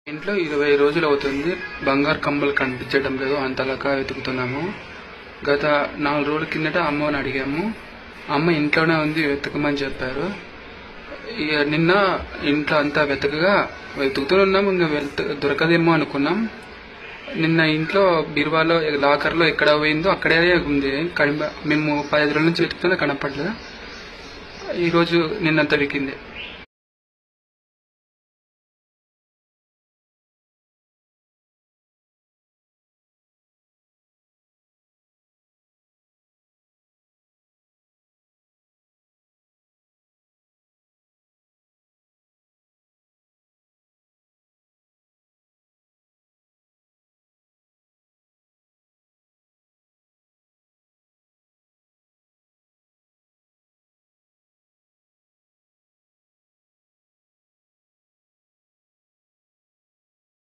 ఇంట్లో 20 రోజులు అవుతుంది. బంగారు కమ్మలు కనిపించడం లేదు, అంతలాగా వెతుకుతున్నాము. గత 4 రోజుల కిందట అమ్మని అడిగాము. అమ్మ ఇంట్లోనే ఉంది, వెతకమని చెప్పారు. నిన్న ఇంట్లో అంతా వెతుకుతూనే ఉన్నాము. ఇంకా దొరకదేమో అనుకున్నాం. నిన్న ఇంట్లో బీరువాలో లాకర్లో ఎక్కడ పోయిందో అక్కడే ఉంది. మేము 15 రోజుల నుంచి వెతుకుతున్నా, కనపడలేదు. ఈరోజు నిన్నంత వెతికింది.